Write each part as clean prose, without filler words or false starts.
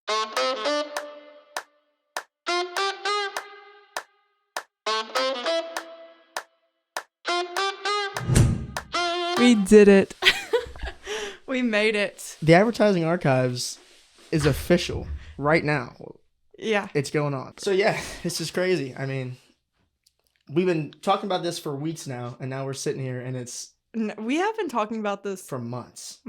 We did it. We made it. The Advertising Archives is official right now. Yeah. It's going on. So yeah, this is crazy. I mean, we've been talking about this for weeks now, and now we're sitting here, and it's We have been talking about this for months.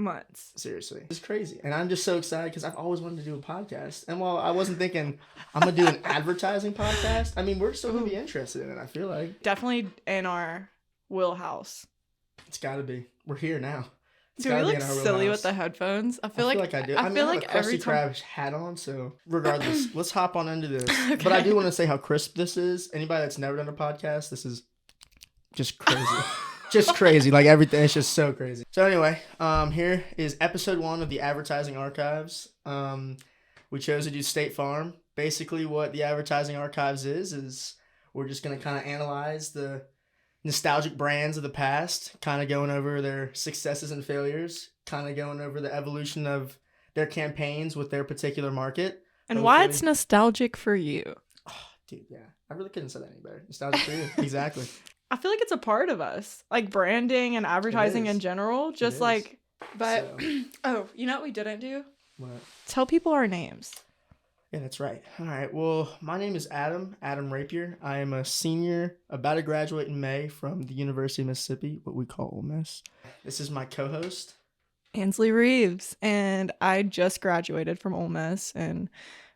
Seriously. It's crazy. And I'm just so excited because I've always wanted to do a podcast. And while I wasn't thinking I'm going to do an advertising podcast, I mean, we're still going to be interested in it, I feel like. Definitely in our wheelhouse. It's got to be. We're here now. Do we look silly with the headphones? I feel like I do. I feel like I have a Krusty Krab hat on, so regardless, let's hop on into this. Okay. But I do want to say how crisp this is. Anybody that's never done a podcast, this is just crazy. Just crazy. Like everything, it's just so crazy. So anyway, here is episode 1 of the Advertising Archives. We chose to do State Farm. Basically, what the Advertising Archives is we're just going to kind of analyze the nostalgic brands of the past, kind of going over their successes and failures, kind of going over the evolution of their campaigns with their particular market. And why it's nostalgic for you. Oh, dude, yeah. I really couldn't say that any better. Nostalgic for you. Exactly. I feel like it's a part of us. Like branding and advertising in general. Just like, but, so. Oh, you know what we didn't do? What? Tell people our names. Yeah, that's right. All right. Well, my name is Adam Rapier. I am a senior, about to graduate in May from the University of Mississippi, what we call Ole Miss. This is my co-host, Ansley Reeves, and I just graduated from Ole Miss in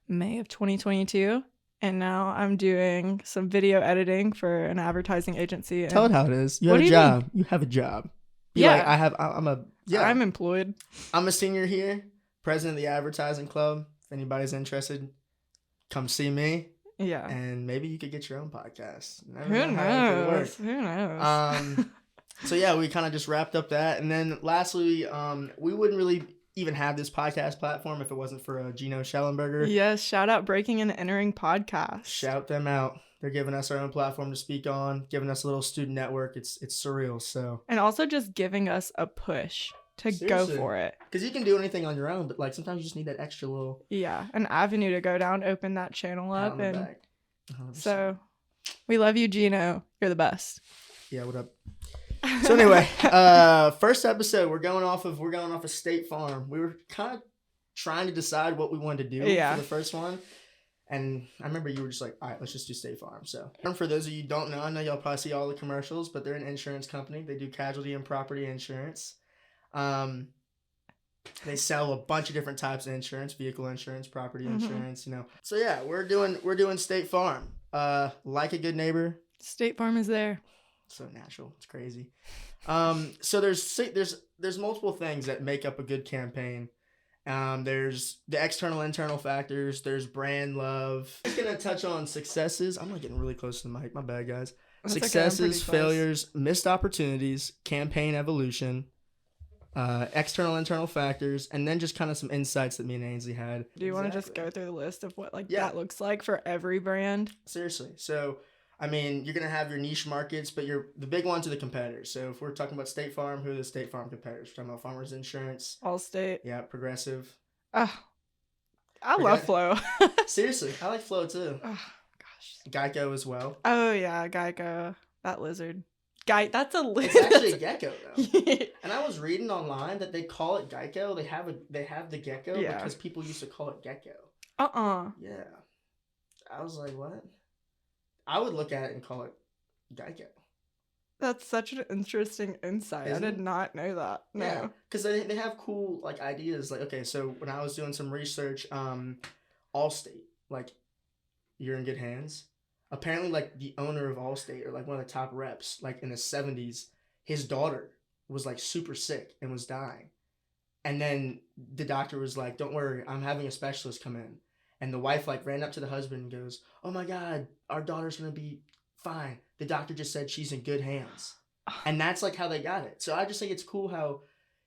May of 2022, and now I'm doing some video editing for an advertising agency. Tell it how it is. You have a job. You have a job. I'm employed. I'm a senior here, president of the advertising club. If anybody's interested, come see me. Yeah. And maybe you could get your own podcast. Who knows? Who knows? So yeah, we kind of just wrapped up that. And then lastly, we wouldn't really even have this podcast platform if it wasn't for Gino Schellenberger. Yes, shout out Breaking and Entering Podcast. Shout them out. They're giving us our own platform to speak on, giving us a little student network. It's surreal. So. And also just giving us a push to go for it. Because you can do anything on your own, but like sometimes you just need that extra little. Yeah, an avenue to go down, open that channel up. And so we love you, Gino. You're the best. Yeah, what up? So anyway, first episode, we're going off of State Farm. We were kind of trying to decide what we wanted to do for the first one. And I remember you were just like, all right, let's just do State Farm. So for those of you who don't know, I know y'all probably see all the commercials, but they're an insurance company. They do casualty and property insurance. They sell a bunch of different types of insurance, vehicle insurance, property insurance, So yeah, we're doing State Farm. Like a good neighbor, State Farm is there. So natural. It's crazy. So there's multiple things that make up a good campaign. There's the external, internal factors. There's brand love. I'm just gonna touch on successes. I'm not getting really close to the mic. My bad, guys. That's successes, failures, missed opportunities, campaign evolution, external, internal factors, and then just kind of some insights that me and Ainsley had. Do you want to just go through the list of what that looks like for every brand? Seriously. So, I mean, you're going to have your niche markets, but the big ones are the competitors. So if we're talking about State Farm, who are the State Farm competitors? We're talking about Farmers Insurance. Allstate. Yeah, Progressive. I love Flo. Seriously, I like Flo too. Oh, gosh. Geico as well. Oh, yeah, Geico. That lizard. That's a lizard. It's actually a gecko though. And I was reading online that they call it Geico. They have the gecko because people used to call it gecko. Yeah. I was like, what? I would look at it and call it Geico. That's such an interesting insight. I did not know that. No. Yeah, because they have cool like ideas. Like, okay, so when I was doing some research, Allstate, like, you're in good hands. Apparently, like, the owner of Allstate, or like one of the top reps, like in the 70s, his daughter was like super sick and was dying. And then the doctor was like, don't worry, I'm having a specialist come in. And the wife like ran up to the husband and goes, oh my God, our daughter's going to be fine. The doctor just said she's in good hands. And that's like how they got it. So I just think it's cool how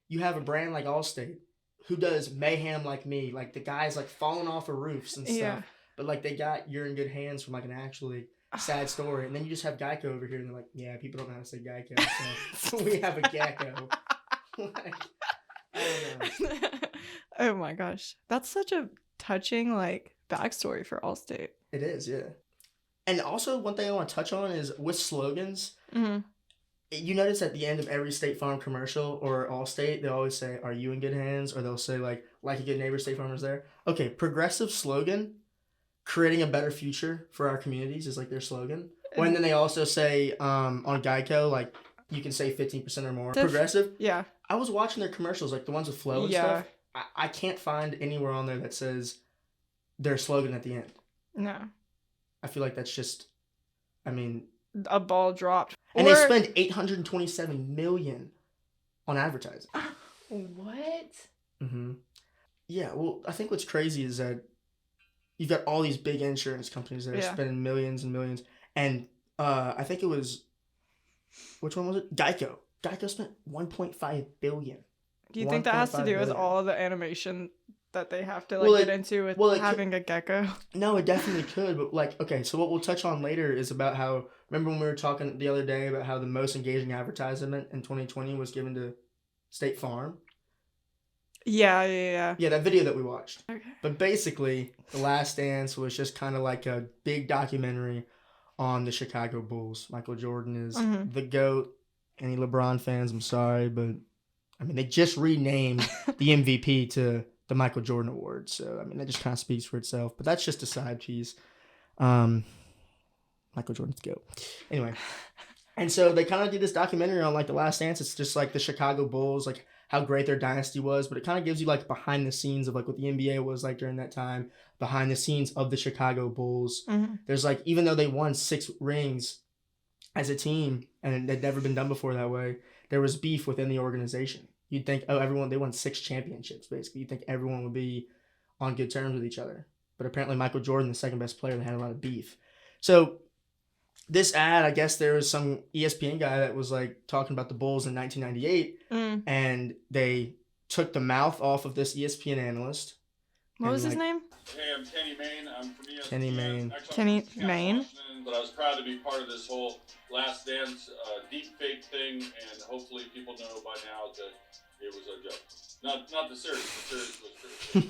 you have a brand like Allstate who does mayhem like me. Like the guys like falling off of roofs and stuff. Yeah. But like they got you're in good hands from like an actually sad story. And then you just have Geico over here and they're like, yeah, people don't know how to say Geico. So we have a gecko. Like, I don't know. Oh my gosh. That's such a touching like backstory for Allstate. It is, yeah. And also, one thing I want to touch on is with slogans. Mm-hmm. You notice at the end of every State Farm commercial or Allstate, they always say, "Are you in good hands?" Or they'll say like a good neighbor, State Farm is there. Okay, progressive slogan, creating a better future for our communities is like their slogan. And then they also say on Geico, like you can save 15% or more. Progressive. Yeah. I was watching their commercials, like the ones with Flo and stuff. I can't find anywhere on there that says their slogan at the end. No. I feel like that's just, I mean, a ball dropped. And they spend $827 million on advertising. What? Mm-hmm. Yeah, well, I think what's crazy is that you've got all these big insurance companies that are spending millions and millions. And I think it was, which one was it? Geico. Geico spent $1.5 billion. Do you think that has to do with all the animation that they have to like get into with having a gecko? No, it definitely could. But like, okay, so what we'll touch on later is about how, remember when we were talking the other day about how the most engaging advertisement in 2020 was given to State Farm? Yeah, that video that we watched. Okay. But basically, The Last Dance was just kind of like a big documentary on the Chicago Bulls. Michael Jordan is the GOAT. Any LeBron fans, I'm sorry, but I mean, they just renamed the MVP to the Michael Jordan Award. So, I mean, that just kind of speaks for itself. But that's just a side piece. Michael Jordan's GOAT. Anyway. And so they kind of did this documentary on, like, The Last Dance. It's just, like, the Chicago Bulls, like, how great their dynasty was. But it kind of gives you, like, behind the scenes of, like, what the NBA was like during that time. Behind the scenes of the Chicago Bulls. Mm-hmm. There's, like, even though they won 6 rings as a team, and they'd never been done before that way, there was beef within the organization. You'd think, they won 6 championships, basically. You'd think everyone would be on good terms with each other. But apparently Michael Jordan, the second best player, they had a lot of beef. So this ad, I guess there was some ESPN guy that was like talking about the Bulls in 1998, and they took the mouth off of this ESPN analyst. What was his name? Hey, I'm Kenny Mayne. I'm from ESPN. Kenny Mayne. Kenny Mayne. But I was proud to be part of this whole Last Dance deep fake thing, and hopefully people know by now that it was a joke. Not the series. The series was true.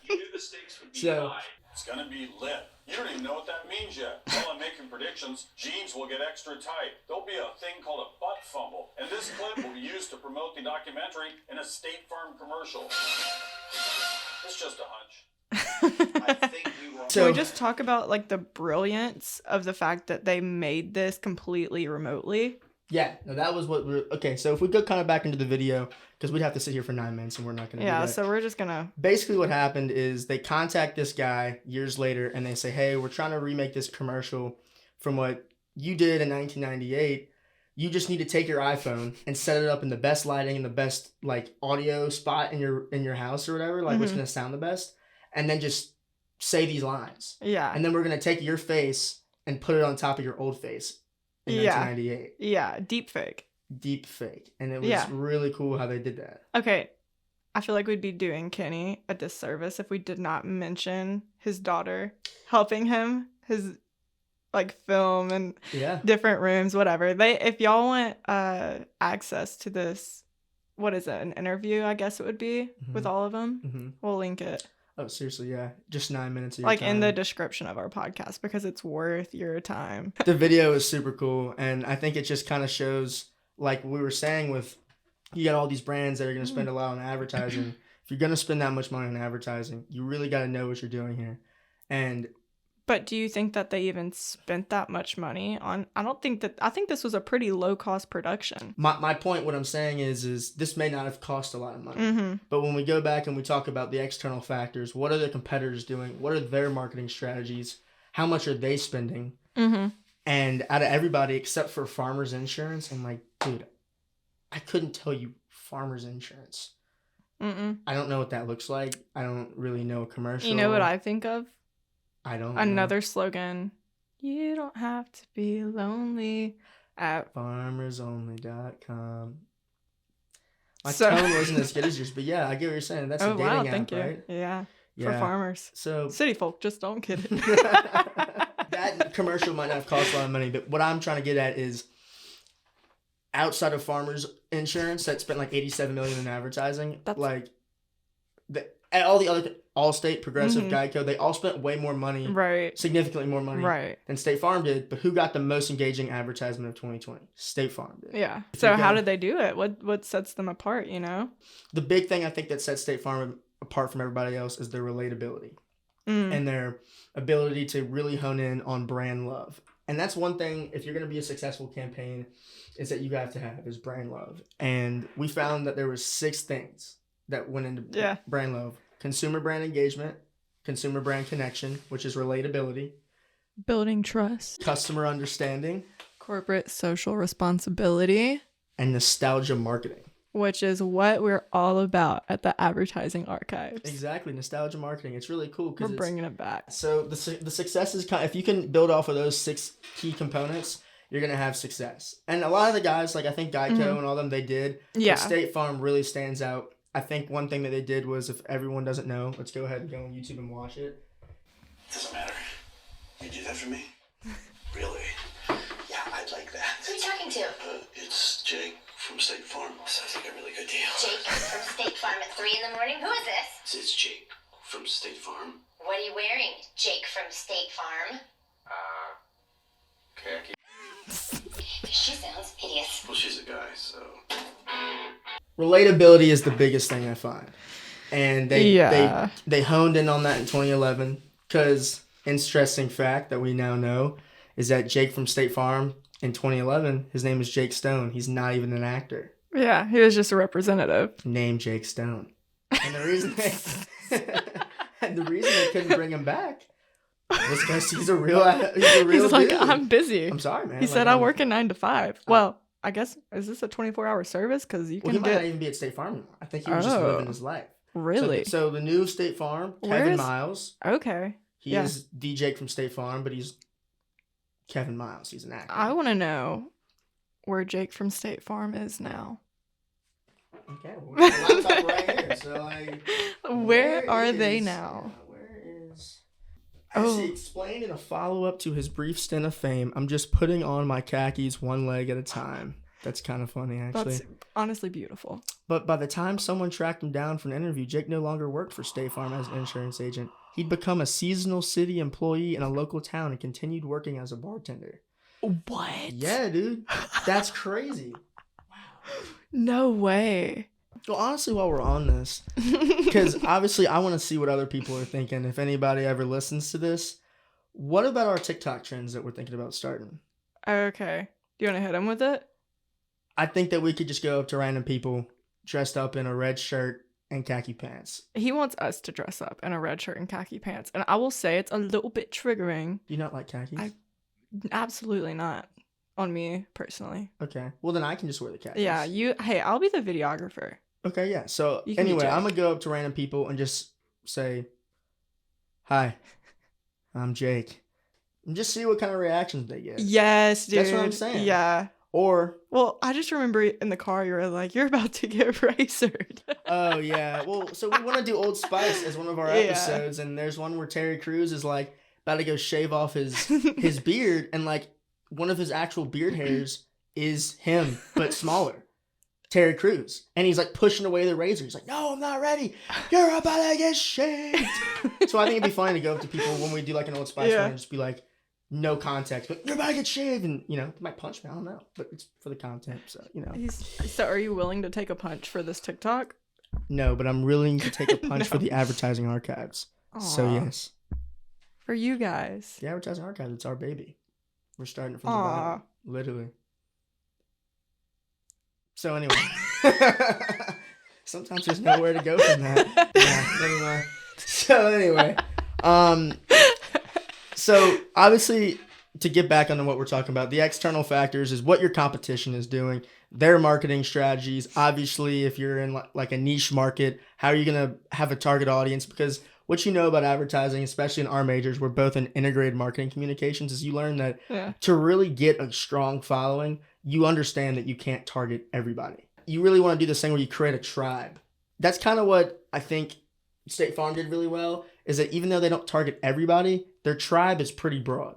You knew the stakes would be high. It's gonna be lit. You don't even know what that means yet. While I'm making predictions, jeans will get extra tight. There'll be a thing called a butt fumble, and this clip will be used to promote the documentary in a State Farm commercial. It's just a hunch. I think we were. Can we just talk about like the brilliance of the fact that they made this completely remotely? Yeah, no, that was what we're... Okay, so if we go kind of back into the video, because we'd have to sit here for 9 minutes and we're not going to do that. Yeah, so we're just going to... Basically what happened is they contact this guy years later and they say, hey, we're trying to remake this commercial from what you did in 1998. You just need to take your iPhone and set it up in the best lighting and the best like audio spot in your house or whatever, like what's going to sound the best, and then just say these lines. Yeah. And then we're going to take your face and put it on top of your old face. In 1998. Yeah, deep fake. And it was really cool how they did that. Okay, I feel like we'd be doing Kenny a disservice if we did not mention his daughter helping him, his like film and different rooms, whatever. If y'all want access to this, what is it, an interview, I guess it would be, with all of them, we'll link it. Oh, seriously, yeah. Just 9 minutes of your time. Like in the description of our podcast, because it's worth your time. The video is super cool, and I think it just kind of shows, like we were saying with, you got all these brands that are going to spend a lot on advertising. If you're going to spend that much money on advertising, you really got to know what you're doing here. But do you think that they even spent that much money on? I think this was a pretty low cost production. My point, what I'm saying is this may not have cost a lot of money. But when we go back and we talk about the external factors, what are the competitors doing? What are their marketing strategies? How much are they spending? And out of everybody except for Farmers Insurance, I'm like, dude, I couldn't tell you Farmers Insurance. I don't know what that looks like. I don't really know a commercial. You know what I think of? I don't Another slogan. You don't have to be lonely at farmersonly.com. My tone wasn't as good as yours, but yeah, I get what you're saying. That's a dating app, thank you. Right? Yeah, for farmers. So city folk just don't get it. That commercial might not have cost a lot of money, but what I'm trying to get at is outside of Farmers Insurance that spent like $87 million in advertising, all the other Allstate, Progressive, Geico, they all spent way more money, right, significantly more money right, than State Farm did. But who got the most engaging advertisement of 2020? State Farm did. Yeah. So how did they do it? What sets them apart, you know? The big thing I think that sets State Farm apart from everybody else is their relatability and their ability to really hone in on brand love. And that's one thing, if you're going to be a successful campaign, is that you have to have is brand love. And we found that there were 6 things that went into brand love. Consumer brand engagement, consumer brand connection, which is relatability. Building trust. Customer understanding. Corporate social responsibility. And nostalgia marketing. Which is what we're all about at the Advertising Archives. Exactly, nostalgia marketing. It's really cool. We're bringing it back. So the success is if you can build off of those 6 key components, you're going to have success. And a lot of the guys, like I think Geico and all them, they did. Yeah. But State Farm really stands out. I think one thing that they did was, if everyone doesn't know, let's go ahead and go on YouTube and watch it. Doesn't matter. You do that for me? Really? Yeah, I'd like that. Who are you talking to? It's Jake from State Farm. Sounds like a really good deal. Jake from State Farm at 3 in the morning? Who is this? It's Jake from State Farm. What are you wearing, Jake from State Farm? Khaki. She sounds hideous. Well, she's a guy, so... Relatability is the biggest thing I find. And they honed in on that in 2011, because interesting fact that we now know is that Jake from State Farm in 2011, his name is Jake Stone. He's not even an actor. Yeah, he was just a representative. Named Jake Stone. And the reason they couldn't bring him back was because he's a real He's like, dude. I'm busy. I'm sorry, man. He said, I work a 9 to 5. Well, I guess, is this a 24-hour service? Because he might not even be at State Farm anymore. I think he was just living his life. Really? So the new State Farm, Kevin Miles. Okay. He is the Jake from State Farm, but he's Kevin Miles. He's an actor. I want to know where Jake from State Farm is now. Okay, well, laptop right here. So where are they now? As he explained in a follow-up to his brief stint of fame, I'm just putting on my khakis one leg at a time. That's kind of funny, actually. That's honestly beautiful. But by the time someone tracked him down for an interview, Jake no longer worked for State Farm as an insurance agent. He'd become a seasonal city employee in a local town and continued working as a bartender. What? Yeah, dude. That's crazy. Wow. No way. Well, honestly, while we're on this, because obviously I want to see what other people are thinking. If anybody ever listens to this, what about our TikTok trends that we're thinking about starting? Okay. Do you want to hit him with it? I think that we could just go up to random people dressed up in a red shirt and khaki pants. He wants us to dress up in a red shirt and khaki pants. And I will say it's a little bit triggering. Do you not like khakis? Absolutely not. On me, personally. Okay. Well, then I can just wear the khakis. Yeah, hey, I'll be the videographer. Okay, yeah. So, anyway, I'm going to go up to random people and just say, hi, I'm Jake. And just see what kind of reactions they get. Yes, dude. That's what I'm saying. Yeah. Or... Well, I just remember in the car, you were like, you're about to get racered. Oh, yeah. Well, so we want to do Old Spice as one of our episodes. And there's one where Terry Crews is, like, about to go shave off his beard. And, like, one of his actual beard hairs is him, but smaller. Terry Crews. And he's like pushing away the razor. He's like, no, I'm not ready. You're about to get shaved. So I think it'd be funny to go up to people when we do like an Old Spice one and just be like, no context, but you're about to get shaved. And, you know, they might punch me. I don't know. But it's for the content. So, you know. So are you willing to take a punch for this TikTok? No, but I'm willing to take a punch for the Advertising Archives. Aww. So, yes. For you guys. The Advertising Archives, it's our baby. We're starting it from the bottom. Literally. So anyway, sometimes there's nowhere to go from that. Yeah, never mind. So anyway, so obviously to get back onto what we're talking about, the external factors is what your competition is doing, their marketing strategies. Obviously, if you're in like a niche market, how are you going to have a target audience? Because what you know about advertising, especially in our majors, we're both in integrated marketing communications, is you learn that to really get a strong following, you understand that you can't target everybody. You really want to do this thing where you create a tribe. That's kind of what I think State Farm did really well, is that even though they don't target everybody, their tribe is pretty broad.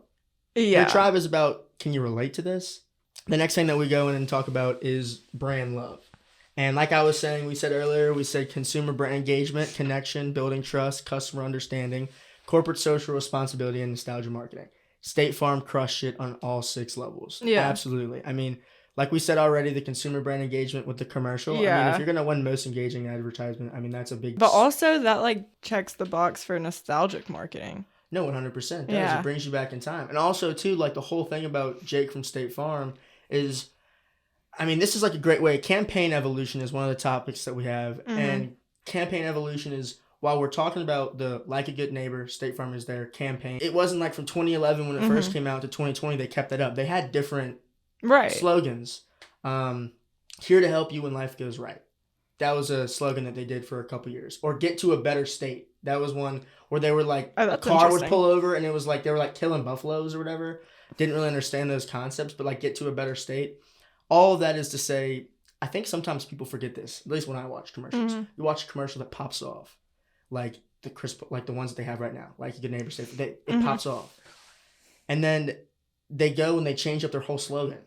Yeah. Their tribe is about, can you relate to this? The next thing that we go in and talk about is brand love. And like I was saying, we said consumer brand engagement, connection, building trust, customer understanding, corporate social responsibility, and nostalgia marketing. State Farm crushed it on all 6 levels. Yeah. Absolutely. I mean, like we said already, the consumer brand engagement with the commercial. Yeah. I mean, if you're going to win most engaging advertisement, I mean, that's a big... But also that like checks the box for nostalgic marketing. No, 100% does. Yeah. It brings you back in time. And also, too, like the whole thing about Jake from State Farm is, I mean, this is like a great way. Campaign evolution is one of the topics that we have. Mm-hmm. And campaign evolution is, while we're talking about the Like a Good Neighbor, State Farm is There campaign, it wasn't like from 2011 when it first came out to 2020, they kept that up. They had different slogans. Here to help you when life goes right. That was a slogan that they did for a couple years. Or get to a better state. That was one where they were like, a car would pull over and it was like, they were like killing buffaloes or whatever. Didn't really understand those concepts, but like get to a better state. All of that is to say, I think sometimes people forget this, at least when I watch commercials. You watch a commercial that pops off. Like the crisp, like the ones that they have right now, like a Good Neighbor State, it pops off. And then they go and they change up their whole slogan.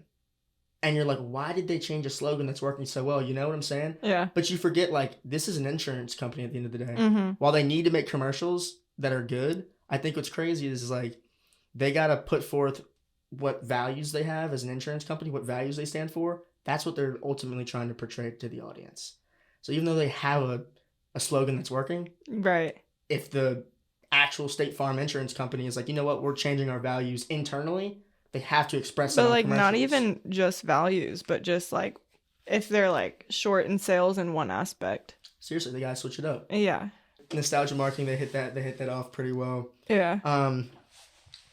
And you're like, why did they change a slogan that's working so well? You know what I'm saying? Yeah. But you forget, like, this is an insurance company at the end of the day. While they need to make commercials that are good, I think what's crazy is like, they got to put forth what values they have as an insurance company, what values they stand for. That's what they're ultimately trying to portray to the audience. So even though they have a slogan that's working, right? If the actual State Farm insurance company is like, you know what, we're changing our values internally, they have to express that. But like not even just values, but just like if they're like short in sales in one aspect. Seriously, they gotta switch it up. Yeah. Nostalgia marketing, they hit that off pretty well. Yeah.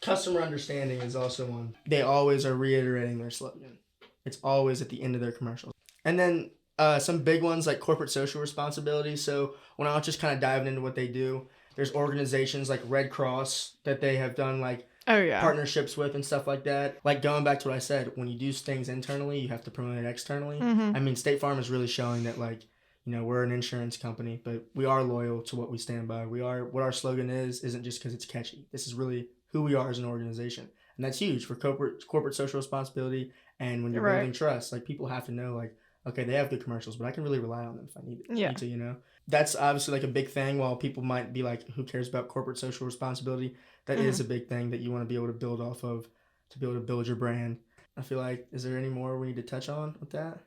Customer understanding is also one. They always are reiterating their slogan. It's always at the end of their commercials. And then some big ones like corporate social responsibility. So when I was just kind of diving into what they do, there's organizations like Red Cross that they have done like partnerships with and stuff like that. Like going back to what I said, when you do things internally, you have to promote it externally. I mean, State Farm is really showing that like, you know, we're an insurance company, but we are loyal to what we stand by. We are, what our slogan isn't just because it's catchy. This is really who we are as an organization. And that's huge for corporate social responsibility. And when you're building trust, like people have to know like, okay, they have good commercials, but I can really rely on them if I need to, you know? That's obviously like a big thing. While people might be like, who cares about corporate social responsibility? That is a big thing that you want to be able to build off of to be able to build your brand. I feel like, is there any more we need to touch on with that?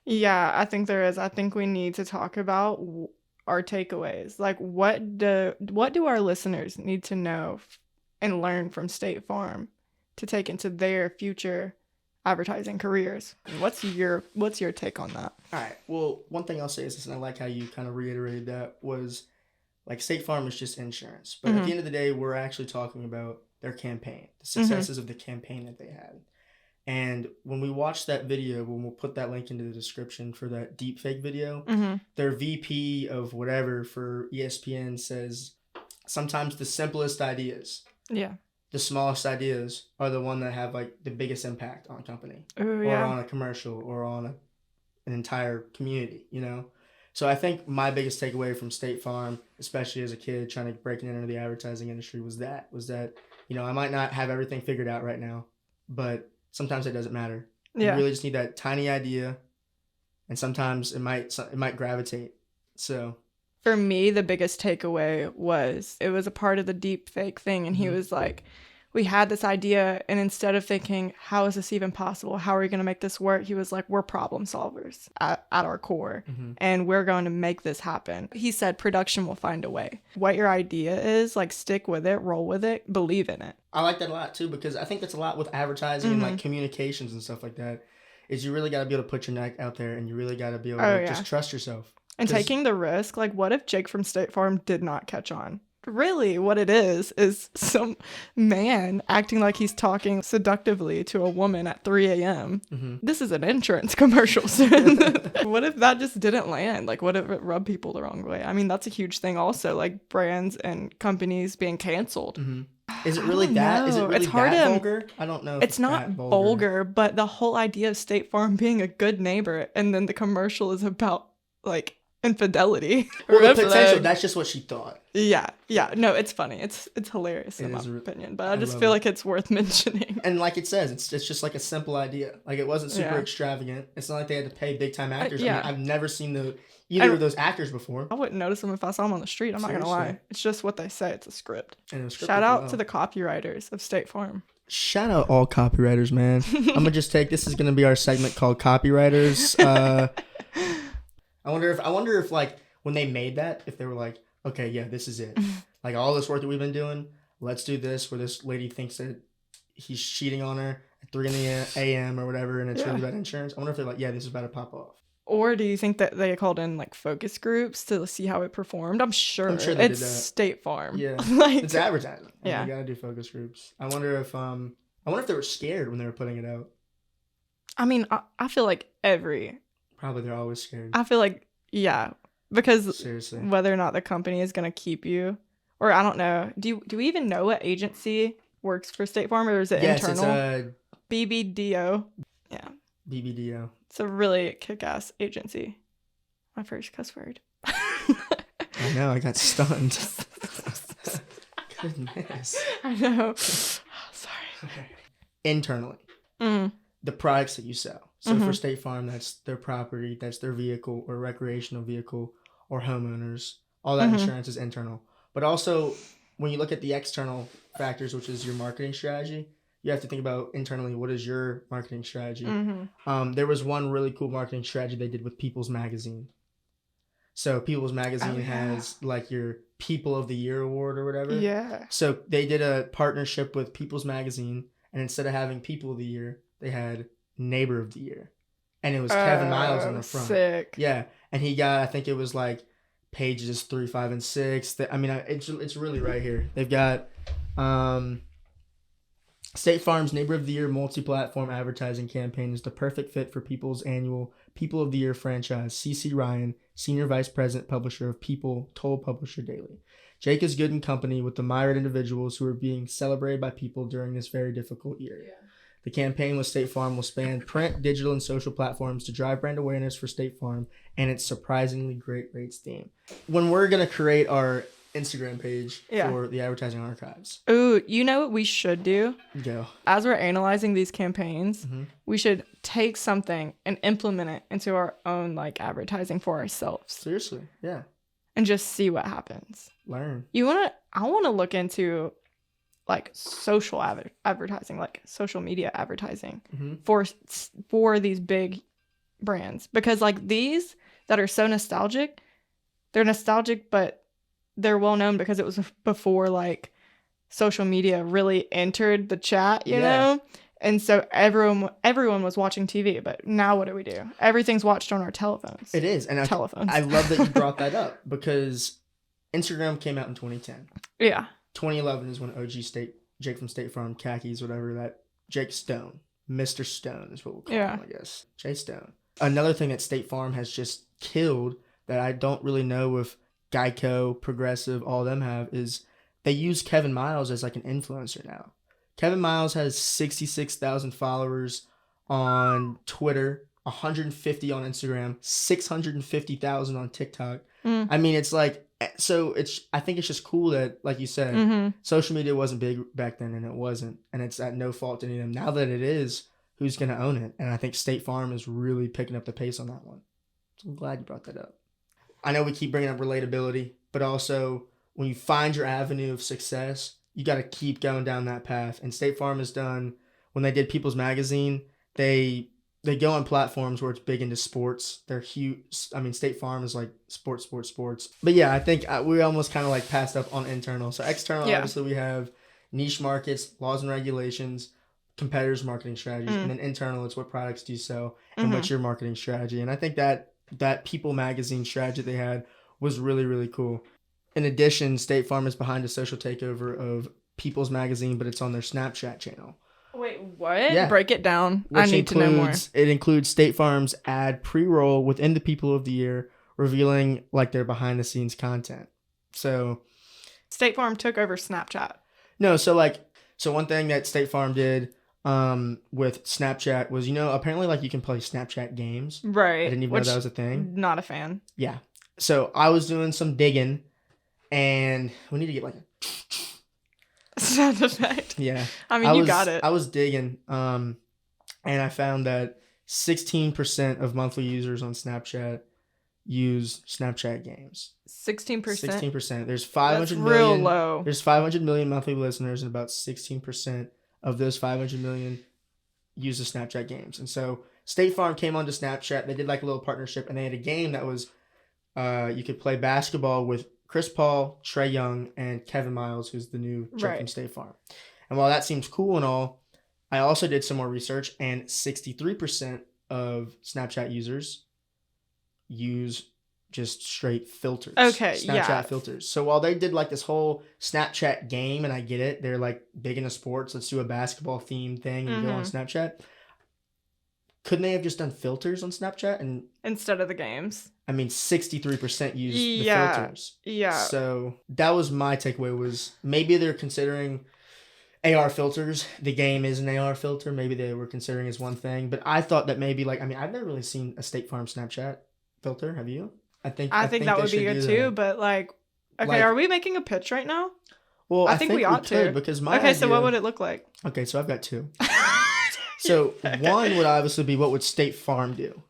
Yeah, I think there is. I think we need to talk about our takeaways. Like, what do our listeners need to know and learn from State Farm to take into their future advertising careers? What's your take on that? All right. Well, one thing I'll say is this, and I like how you kind of reiterated that, was like State Farm is just insurance. But at the end of the day, we're actually talking about their campaign, the successes of the campaign that they had. And when we watch that video, when we'll put that link into the description for that deepfake video, their VP of whatever for ESPN says sometimes the simplest ideas, the smallest ideas are the one that have like the biggest impact on a company or on a commercial or on an entire community, you know? So I think my biggest takeaway from State Farm, especially as a kid trying to break into the advertising industry, was that, you know, I might not have everything figured out right now, but sometimes it doesn't matter. You really just need that tiny idea, and sometimes it might gravitate. So for me, the biggest takeaway was it was a part of the deep fake thing, and he was like, we had this idea, and instead of thinking, how is this even possible? How are we going to make this work? He was like, we're problem solvers at our core, and we're going to make this happen. He said, production will find a way. What your idea is, like, stick with it, roll with it, believe in it. I like that a lot, too, because I think that's a lot with advertising and, like, communications and stuff like that, is you really got to be able to put your neck out there, and you really got to be able to just trust yourself. And taking the risk, like, what if Jake from State Farm did not catch on? Really, what it is some man acting like he's talking seductively to a woman at 3 a.m. This is an insurance commercial. What if that just didn't land? Like, what if it rubbed people the wrong way? I mean, that's a huge thing also, like brands and companies being canceled. Is it really that? Is it really that vulgar? I don't know. It's not vulgar, but the whole idea of State Farm being a good neighbor, and then the commercial is about like infidelity. Well, the Red potential, flag. that's just what she thought. Yeah. No, it's funny. It's hilarious in my opinion, but I just feel like it's worth mentioning. And like it says, it's just like a simple idea. Like it wasn't super Yeah. extravagant. It's not like they had to pay big time actors. yeah. I mean, I've never seen either of those actors before. I wouldn't notice them if I saw them on the street. I'm not gonna lie. Seriously. It's just what they say. It's a script. And it was scripted Shout out well. to the copywriters of State Farm. Shout out all copywriters, man. I'm gonna just this is gonna be our segment called copywriters. I wonder if like when they made that, if they were like, okay, yeah, this is it. Like all this work that we've been doing, let's do this where this lady thinks that he's cheating on her at 3 a.m. or whatever, and it's really bad insurance. I wonder if they're like, yeah, this is about to pop off. Or do you think that they called in like focus groups to see how it performed? I'm sure they did it's that. State Farm. Yeah, like, it's advertising. Yeah. You gotta do focus groups. I wonder if they were scared when they were putting it out. I mean, I feel like Probably they're always scared. I feel like, yeah, because Seriously. whether or not the company is going to keep you, or I don't know. Do we even know what agency works for State Farm, or is it internal? Yes, it's BBDO. Yeah. BBDO. It's a really kick-ass agency. My first cuss word. I know, I got stunned. Goodness. I know. Sorry. Internally, the products that you sell. So for State Farm, that's their property, that's their vehicle or recreational vehicle or homeowners. All that insurance is internal. But also, when you look at the external factors, which is your marketing strategy, you have to think about internally, what is your marketing strategy? There was one really cool marketing strategy they did with People's Magazine. So People's Magazine has like your People of the Year award or whatever. Yeah. So they did a partnership with People's Magazine, and instead of having People of the Year, they had Neighbor of the Year. And it was Kevin Miles on the front. Sick. Yeah. And he got, I think it was like pages 3, 5, and 6. It's really right here. They've got State Farm's Neighbor of the Year multi-platform advertising campaign is the perfect fit for People's annual People of the Year franchise. CC Ryan, Senior Vice President Publisher of People, told Publisher Daily. Jake is good in company with the myriad individuals who are being celebrated by people during this very difficult year. Yeah. The campaign with State Farm will span print, digital, and social platforms to drive brand awareness for State Farm and its surprisingly great rates theme. When we're going to create our Instagram page for the Advertising Archives. Ooh, you know what we should do? Go. As we're analyzing these campaigns, we should take something and implement it into our own like advertising for ourselves. Seriously, yeah. And just see what happens. Learn. I want to look into like social advertising, like social media advertising for these big brands, because like these that are so nostalgic, they're nostalgic, but they're well known because it was before like social media really entered the chat, you know? And so everyone was watching TV, but now what do? Everything's watched on our telephones. It is. And telephones. I love that you brought that up because Instagram came out in 2010. Yeah. 2011 is when OG Jake from State Farm, khakis, whatever, that Jake Stone, Mr. Stone is what we'll call him, I guess. Jay Stone. Another thing that State Farm has just killed that I don't really know if Geico, Progressive, all of them have is they use Kevin Miles as like an influencer now. Kevin Miles has 66,000 followers on Twitter, 150 on Instagram, 650,000 on TikTok. I mean, it's like, so I think it's just cool that, like you said, social media wasn't big back then, and it wasn't, and it's at no fault to any of them. Now that it is, who's going to own it? And I think State Farm is really picking up the pace on that one. So I'm glad you brought that up. I know we keep bringing up relatability, but also when you find your avenue of success, you got to keep going down that path. And State Farm has done, when they did People's Magazine, they go on platforms where it's big into sports. They're huge. I mean, State Farm is like sports. But yeah, I think we almost kind of like passed up on internal. So external, obviously we have niche markets, laws and regulations, competitors' marketing strategies. And then internal, it's what products do you sell and what's your marketing strategy. And I think that People Magazine strategy they had was really, really cool. In addition, State Farm is behind a social takeover of People's Magazine, but it's on their Snapchat channel. Wait, what? Yeah. Break it down. I need to know more. It includes State Farm's ad pre-roll within the People of the Year, revealing like their behind-the-scenes content. So, State Farm took over Snapchat. No, so one thing that State Farm did with Snapchat was, apparently like you can play Snapchat games. Right. I didn't even know that was a thing. Not a fan. Yeah. So I was doing some digging, and we need to get like a sound effect. Yeah. I mean, you got it. I was digging, and I found that 16% of monthly users on Snapchat use Snapchat games. 16%. 16%. There's 500 That's million. real low. There's 500 million monthly listeners, and about 16% of those 500 million use the Snapchat games. And so State Farm came onto Snapchat. They did like a little partnership, and they had a game that was you could play basketball with Chris Paul, Trae Young, and Kevin Miles, who's the new Jake from State Farm. And while that seems cool and all, I also did some more research, and 63% of Snapchat users use just straight filters. Okay, Snapchat filters. So while they did like this whole Snapchat game, and I get it, they're like big into sports, let's do a basketball themed thing and go on Snapchat. Couldn't they have just done filters on Snapchat and instead of the games? I mean, 63% use the filters. Yeah. So that was my takeaway, was maybe they're considering AR filters. The game is an AR filter. Maybe they were considering as one thing. But I thought that maybe like, I mean, I've never really seen a State Farm Snapchat filter. Have you? I think that would be good too. But like, okay, like, are we making a pitch right now? Well, I think we ought to. Because my idea, so what would it look like? Okay, so I've got two. So one would obviously be, what would State Farm do?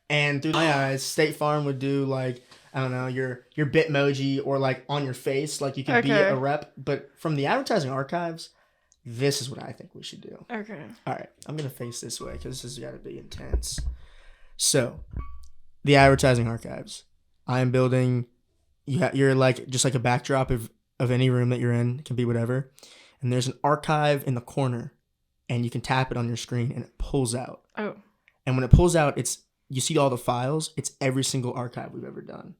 And through my eyes, State Farm would do like, I don't know, your Bitmoji, or like on your face, like you could be a rep. But from the advertising archives, this is what I think we should do. Okay. All right, I'm gonna face this way because this has got to be intense. So, the advertising archives. I am building. You're like just like a backdrop of any room that you're in. It can be whatever. And there's an archive in the corner, and you can tap it on your screen, and it pulls out. Oh. And when it pulls out, you see all the files. It's every single archive we've ever done,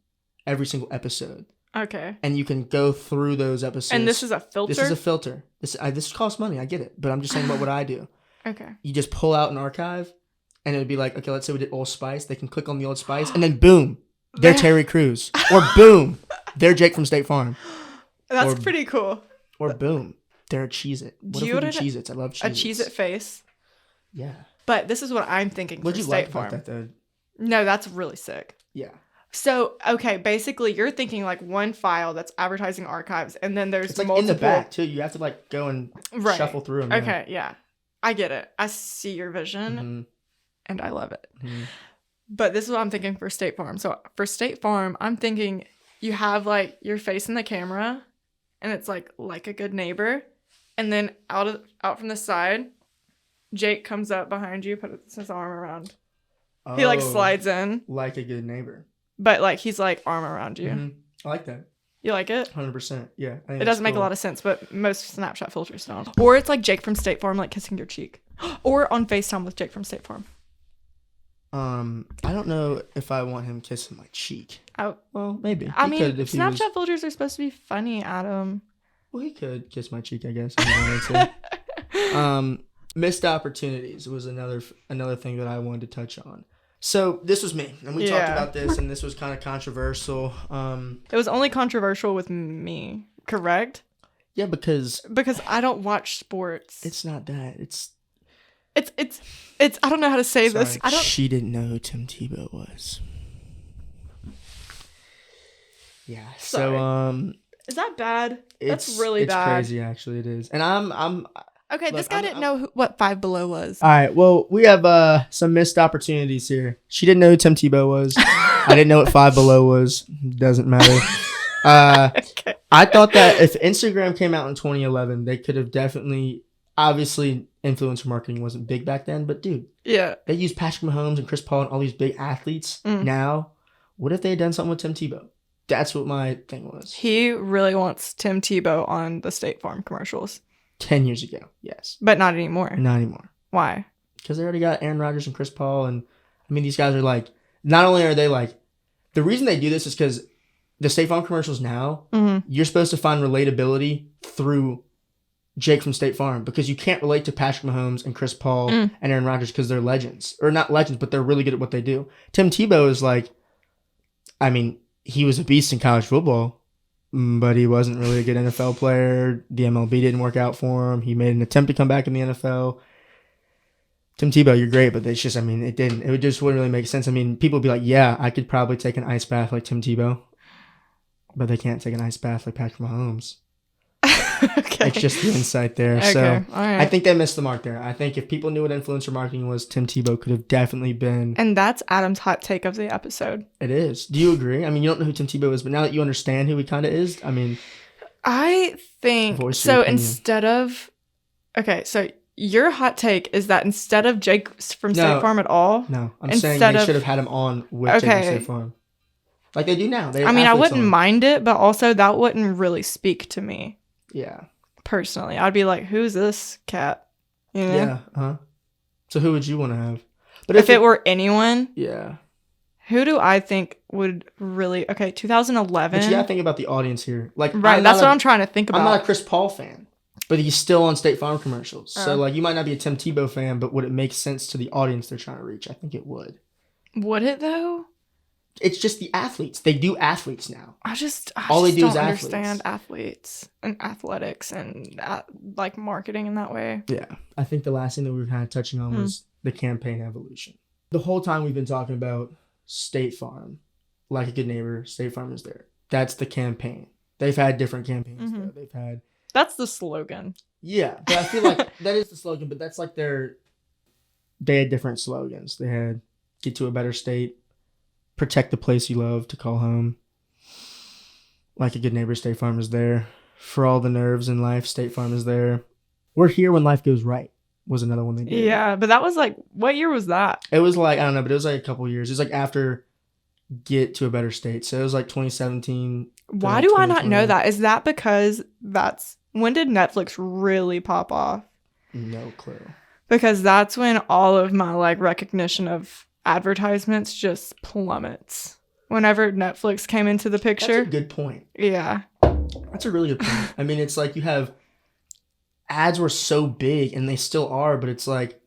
every single episode. Okay. And you can go through those episodes. And this is a filter? This is a filter. This costs money. I get it. But I'm just saying about what I do. Okay. You just pull out an archive, and it would be like, okay, let's say we did Old Spice. They can click on the Old Spice, and then boom, they're Terry Crews. Or boom, they're Jake from State Farm. That's pretty cool. Or boom, they're a Cheez-It. What if we do Cheez-Its? I love Cheez-Its. A Cheez-It face? Yeah. But this is what I'm thinking for State Farm. What'd you like about that, though? No, that's really sick. Yeah. So, okay, basically you're thinking like one file that's advertising archives, and then there's it's like multiple... in the back too. You have to like go and shuffle through them. Okay, yeah. I get it. I see your vision, and I love it. Mm-hmm. But this is what I'm thinking for State Farm. So for State Farm, I'm thinking you have like your face in the camera, and it's like a good neighbor, and then out from the side, Jake comes up behind you, puts his arm around. Oh, he like slides in like a good neighbor. But like he's like arm around you. Mm-hmm. I like that. You like it? 100%. Yeah. It doesn't make a lot of sense, but most Snapchat filters don't. Or it's like Jake from State Farm like kissing your cheek. Or on FaceTime with Jake from State Farm. I don't know if I want him kissing my cheek. Oh, well, maybe. I mean, Snapchat filters are supposed to be funny, Adam. Well, he could kiss my cheek, I guess. If he wanted to. Missed opportunities was another thing that I wanted to touch on. So this was me, and we talked about this, and this was kind of controversial. It was only controversial with me, correct? Yeah, because I don't watch sports. It's not that. It's I don't know how to say this. She didn't know who Tim Tebow was. Yeah. Sorry. So is that bad? That's really bad. It's crazy, actually. It is, and I'm. Okay, this guy didn't know what Five Below was. All right, well, we have some missed opportunities here. She didn't know who Tim Tebow was. I didn't know what Five Below was. Doesn't matter. Okay. I thought that if Instagram came out in 2011, they could have definitely, obviously, influencer marketing wasn't big back then, but dude, yeah, they use Patrick Mahomes and Chris Paul and all these big athletes now. What if they had done something with Tim Tebow? That's what my thing was. He really wants Tim Tebow on the State Farm commercials. 10 years ago, yes. But not anymore. Not anymore. Why? Because they already got Aaron Rodgers and Chris Paul. And, I mean, these guys are like, not only are they like, the reason they do this is because the State Farm commercials now, you're supposed to find relatability through Jake from State Farm. Because you can't relate to Patrick Mahomes and Chris Paul and Aaron Rodgers because they're legends. Or not legends, but they're really good at what they do. Tim Tebow is like, I mean, he was a beast in college football. But he wasn't really a good NFL player. The MLB didn't work out for him. He made an attempt to come back in the NFL. Tim Tebow, you're great, but it's just, I mean, it just wouldn't really make sense. I mean, people would be like, yeah, I could probably take an ice bath like Tim Tebow, but they can't take an ice bath like Patrick Mahomes. Okay. It's just the insight there. Okay. So all right. I think they missed the mark there. I think if people knew what influencer marketing was, Tim Tebow could have definitely been. And that's Adam's hot take of the episode. It is. Do you agree? I mean, you don't know who Tim Tebow is, but now that you understand who he kind of is, I mean. I think, so instead of, okay, so your hot take is that instead of Jake from State Farm at all. No, I'm saying they should have had him on with Jake from State Farm. Like they do now. I mean, I wouldn't mind it, but also that wouldn't really speak to me. Yeah. Personally, I'd be like, "Who's this cat?" You know? Yeah. Huh. So who would you want to have? But if it were anyone, yeah. Who do I think would really? Okay, 2011. But you gotta think about the audience here. Like, right. That's what I'm trying to think about. I'm not a Chris Paul fan, but he's still on State Farm commercials. So like, you might not be a Tim Tebow fan, but would it make sense to the audience they're trying to reach? I think it would. Would it though? It's just the athletes. They do athletes now. I all they do is understand athletes and athletics and like marketing in that way. Yeah. I think the last thing that we were kind of touching on was the campaign evolution. The whole time we've been talking about State Farm, like a good neighbor, State Farm is there. That's the campaign. They've had different campaigns though. They've had. That's the slogan. Yeah. But I feel like that is the slogan, but that's like they had different slogans. They had get to a better state. Protect the place you love to call home. Like a good neighbor, State Farm is there. For all the nerves in life, State Farm is there. We're here when life goes right was another one they did. Yeah, but that was like, what year was that? It was like, I don't know, but it was like a couple years. It was like after Get to a Better State. So it was like 2017. Why do I not know that? Is that because when did Netflix really pop off? No clue. Because that's when all of my like recognition of advertisements just plummets whenever Netflix came into the picture. That's a good point. Yeah. That's a really good point. I mean, it's like you have ads were so big and they still are, but it's like,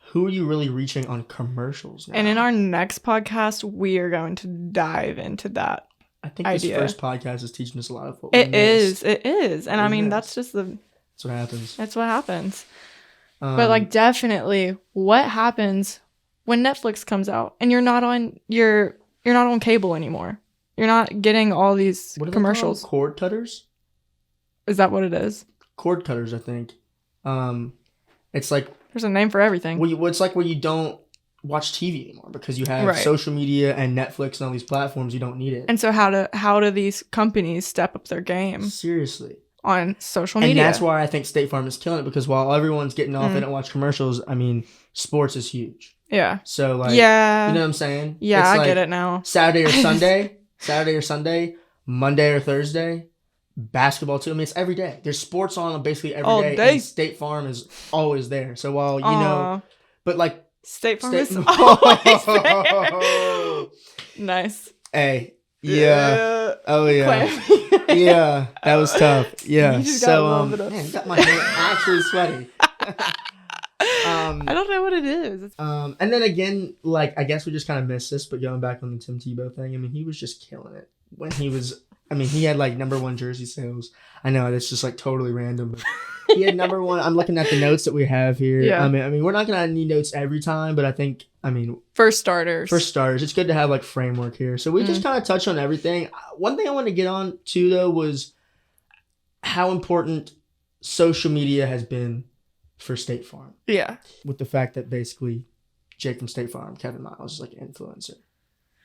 who are you really reaching on commercials now? And in our next podcast, we are going to dive into that. I think this first podcast is teaching us a lot of what It is. And I mean, that's just that's what happens. That's what happens. But like, definitely what happens when Netflix comes out and you're not on cable anymore. You're not getting all these commercials. Cord cutters? Is that what it is? Cord cutters, I think. It's like there's a name for everything. It's like where you don't watch TV anymore because you have social media and Netflix and all these platforms. You don't need it. And so how do these companies step up their game? Seriously. On social media. And that's why I think State Farm is killing it, because while everyone's getting off, they don't watch commercials. I mean, sports is huge. Yeah. So like, you know what I'm saying? Yeah, I get it now. Saturday or Sunday, Monday or Thursday, basketball too. I mean, it's every day. There's sports on basically every day. And State Farm is always there. So while, you know, but like. State Farm is always there. Nice. Hey. Yeah. Oh, yeah. Yeah. That was tough. Yeah. So, man, got my hand actually sweaty. I don't know what it is. And then again, like, I guess we just kind of missed this, but going back on the Tim Tebow thing, I mean, he was just killing it when he was, I mean, he had like #1 jersey sales. I know that's just like totally random, but he had #1. I'm looking at the notes that we have here. Yeah. I mean, we're not going to need notes every time, but I think, for starters, it's good to have like framework here. So we just kind of touch on everything. One thing I want to get on too, though, was how important social media has been for State Farm. Yeah. With the fact that basically Jake from State Farm, Kevin Miles, is like an influencer.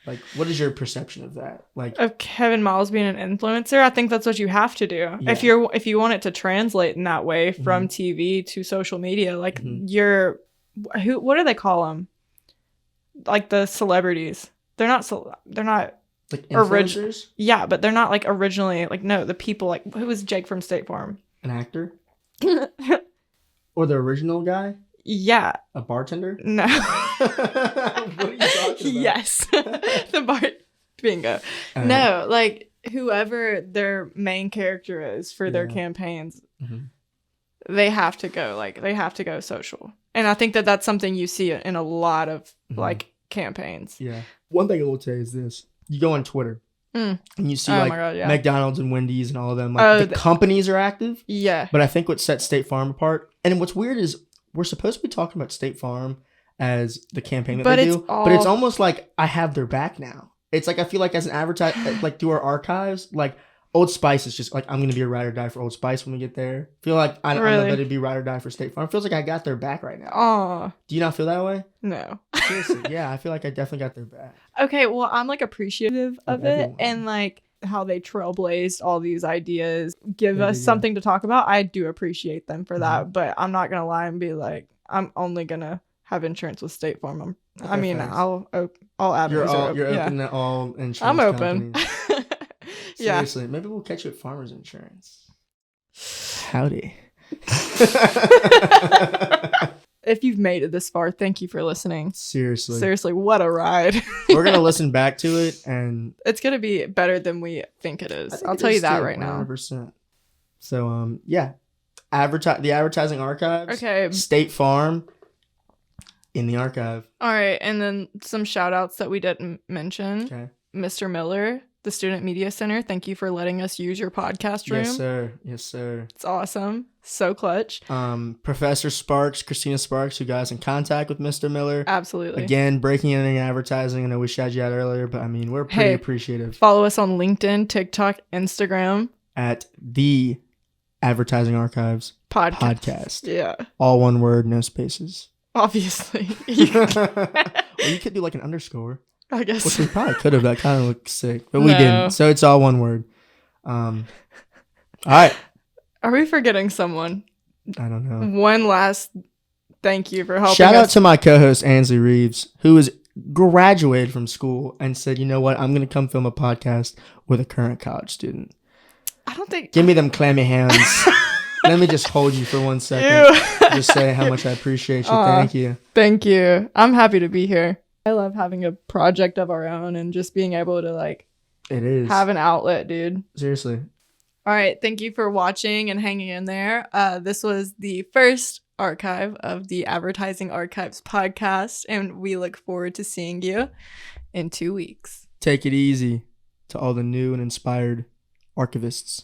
Like, what is your perception of that? Like, of Kevin Miles being an influencer? I think that's what you have to do. Yeah. If you want it to translate in that way from TV to social media, like what do they call them? Like the celebrities. They're not like influencers? Yeah, but they're not like originally like, no, the people, like, who was Jake from State Farm? An actor? Or the original guy? Yeah. A bartender? No. What are you talking about? Yes. Bingo. No, like whoever their main character is for their campaigns, they have to go social. And I think that that's something you see in a lot of like campaigns. Yeah. One thing I will tell you is this. You go on Twitter and you see McDonald's and Wendy's and all of them. Like the companies are active. Yeah. But I think what sets State Farm apart, and what's weird is we're supposed to be talking about State Farm as the campaign that But they it's do. But it's almost like I have their back now. It's like I feel like as an advertiser, like through our archives, like Old Spice is just like I'm gonna be a ride or die for Old Spice when we get there. I feel like I know that it'd be ride or die for State Farm. It feels like I got their back right now. Oh, do you not feel that way? No. Seriously, yeah, I feel like I definitely got their back. Okay, well, I'm like appreciative of it and like how they trailblazed all these ideas, give us something to talk about. I do appreciate them for that, but I'm not gonna lie and be like, I'm only gonna have insurance with State Farm. I'll avenues you're open to all insurance. I'm open. Seriously, maybe we'll catch you at Farmers Insurance. Howdy. If you've made it this far, thank you for listening. Seriously, what a ride. We're gonna listen back to it, and it's gonna be better than we think it is. I'll tell you that right 100%. Now. 100%. So yeah, the advertising archives. Okay. State Farm in the archive. All right, and then some shout outs that we didn't mention. Okay. Mr. Miller, the Student Media Center, thank you for letting us use your podcast room. Yes, sir. It's awesome. So clutch. Professor Sparks, Christina Sparks, who got us in contact with Mr. Miller. Absolutely. Again, breaking in advertising. I know we shouted you out earlier, but I mean, we're pretty appreciative. Follow us on LinkedIn, TikTok, Instagram. At the Advertising Archives podcast. Yeah. All one word, no spaces. Obviously. Well, you could do like an underscore. I guess. Which we probably could have. That kind of looked sick. But we didn't. So it's all one word. All right. Are we forgetting someone? I don't know. One last thank you for helping Shout out to my co-host, Ansley Reeves, who is graduated from school and said, you know what? I'm going to come film a podcast with a current college student. I don't think... Give me them clammy hands. Let me just hold you for 1 second. Just say how much I appreciate you. Thank you. Thank you. I'm happy to be here. I love having a project of our own and just being able to like have an outlet, dude. Seriously. All right. Thank you for watching and hanging in there. This was the first archive of the Advertising Archives podcast, and we look forward to seeing you in 2 weeks. Take it easy to all the new and inspired archivists.